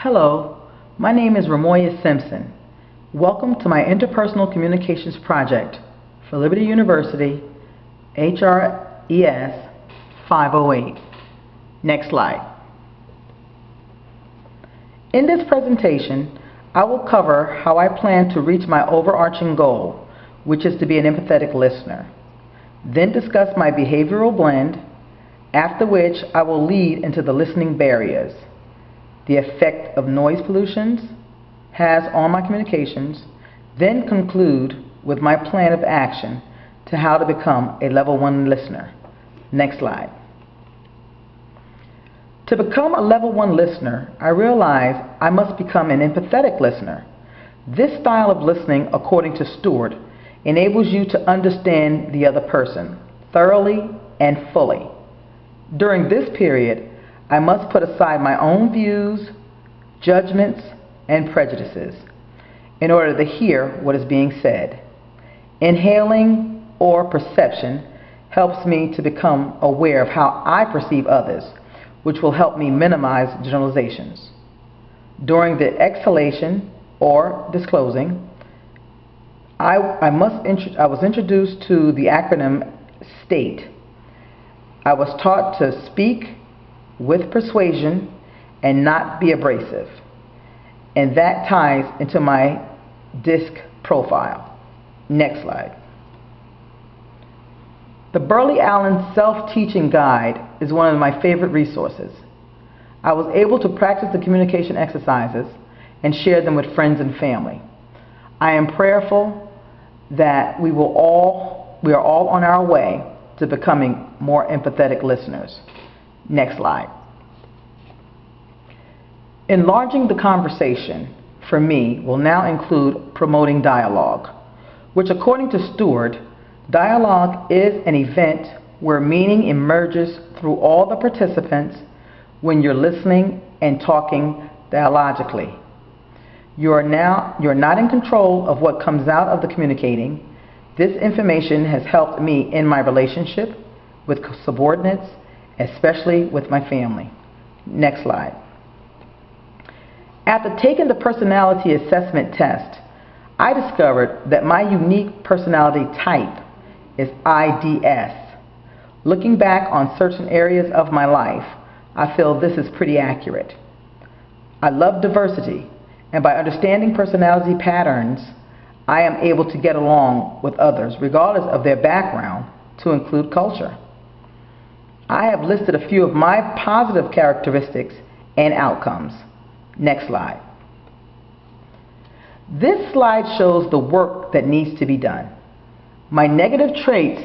Hello, my name is Remolia Simpson. Welcome to my interpersonal communications project for Liberty University, HRES 508. Next slide. In this presentation, I will cover how I plan to reach my overarching goal, which is to be an empathetic listener. Then discuss my behavioral blend, after which I will lead into the listening barriers, the effect of noise pollution has on my communications, then conclude with my plan of action to how to become a level 1 listener. Next slide. To become a level 1 listener, I realize I must become an empathetic listener. This style of listening, according to Stewart, enables you to understand the other person thoroughly and fully. During this period, I must put aside my own views, judgments, and prejudices in order to hear what is being said. Inhaling or perception helps me to become aware of how I perceive others, which will help me minimize generalizations. During the exhalation or disclosing, I was introduced to the acronym STATE. I was taught to speak with persuasion and not be abrasive. And that ties into my DISC profile. Next slide. The Burley Allen Self-Teaching Guide is one of my favorite resources. I was able to practice the communication exercises and share them with friends and family. I am prayerful that we are all on our way to becoming more empathetic listeners. Next slide. Enlarging the conversation, for me, will now include promoting dialogue, which according to Stewart, dialogue is an event where meaning emerges through all the participants when you're listening and talking dialogically. You're not in control of what comes out of the communicating. This information has helped me in my relationship with subordinates, especially with my family. Next slide. After taking the personality assessment test, I discovered that my unique personality type is IDS. Looking back on certain areas of my life, I feel this is pretty accurate. I love diversity, and by understanding personality patterns, I am able to get along with others, regardless of their background, to include culture. I have listed a few of my positive characteristics and outcomes. Next slide. This slide shows the work that needs to be done. My negative traits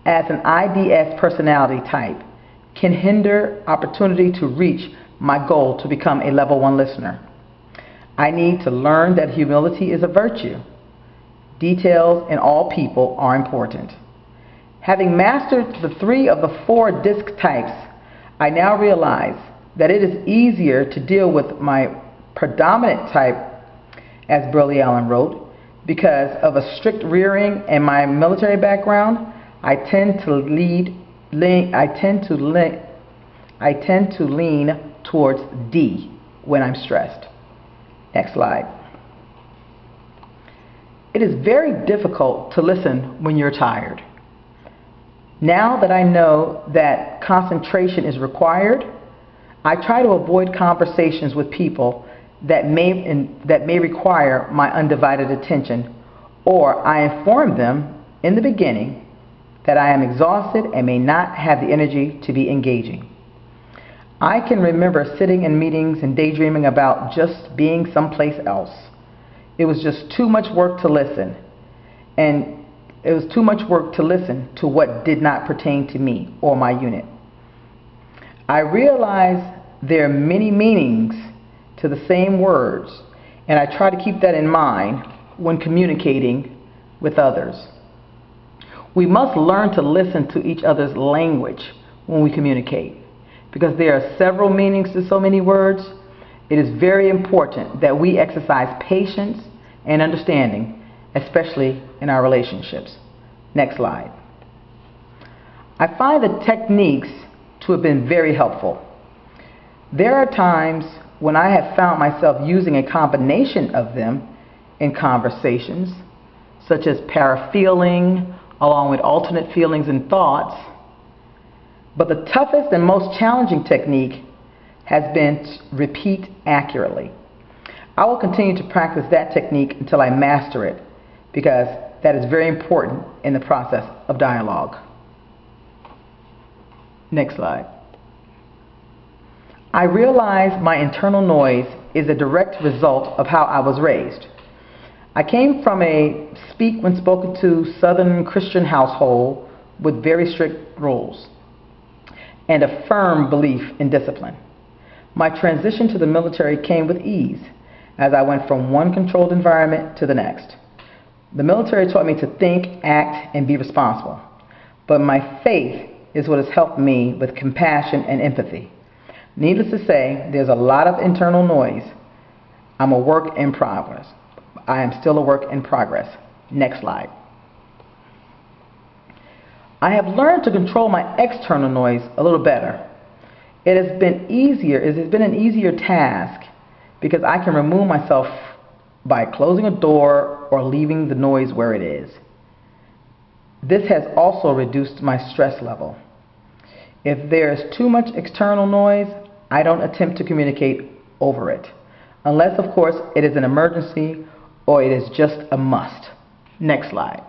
as an IDS personality type can hinder opportunity to reach my goal to become a level 1 listener. I need to learn that humility is a virtue. Details in all people are important. Having mastered the 3 of the 4 DISC types, I now realize that it is easier to deal with my predominant type, as Burley Allen wrote, because of a strict rearing and my military background. I tend to lean towards D when I'm stressed. Next slide. It is very difficult to listen when you're tired. Now that I know that concentration is required, I try to avoid conversations with people that may require my undivided attention, or I inform them in the beginning that I am exhausted and may not have the energy to be engaging. I can remember sitting in meetings and daydreaming about just being someplace else. It was just too much work to listen, and it was too much work to listen to what did not pertain to me or my unit. I realize there are many meanings to the same words, and I try to keep that in mind when communicating with others. We must learn to listen to each other's language when we communicate, because there are several meanings to so many words. It is very important that we exercise patience and understanding, especially in our relationships. Next slide. I find the techniques to have been very helpful. There are times when I have found myself using a combination of them in conversations, such as parafeeling, along with alternate feelings and thoughts. But the toughest and most challenging technique has been to repeat accurately. I will continue to practice that technique until I master it, because that is very important in the process of dialogue. Next slide. I realize my internal noise is a direct result of how I was raised. I came from a speak when spoken to Southern Christian household with very strict rules and a firm belief in discipline. My transition to the military came with ease as I went from one controlled environment to the next. The military taught me to think, act, and be responsible. But my faith is what has helped me with compassion and empathy. Needless to say, there's a lot of internal noise. I'm a work in progress. I am still a work in progress. Next slide. I have learned to control my external noise a little better. It has been an easier task because I can remove myself by closing a door or leaving the noise where it is. This has also reduced my stress level. If there is too much external noise, I don't attempt to communicate over it, unless, of course, it is an emergency or it is just a must. Next slide.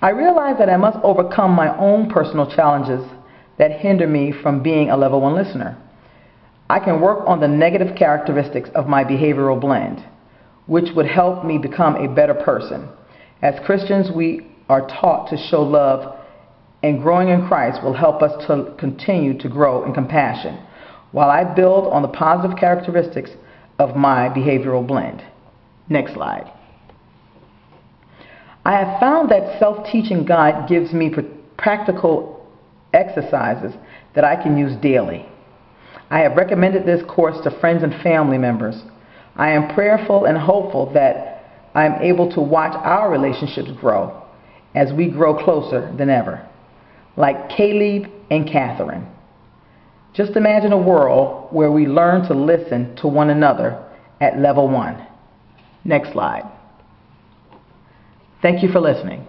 I realize that I must overcome my own personal challenges that hinder me from being a level 1 listener. I can work on the negative characteristics of my behavioral blend, which would help me become a better person. As Christians, we are taught to show love, and growing in Christ will help us to continue to grow in compassion, while I build on the positive characteristics of my behavioral blend. Next slide. I have found that self-teaching guide gives me practical exercises that I can use daily. I have recommended this course to friends and family members. I am prayerful and hopeful that I am able to watch our relationships grow as we grow closer than ever, like Caleb and Catherine. Just imagine a world where we learn to listen to one another at level 1. Next slide. Thank you for listening.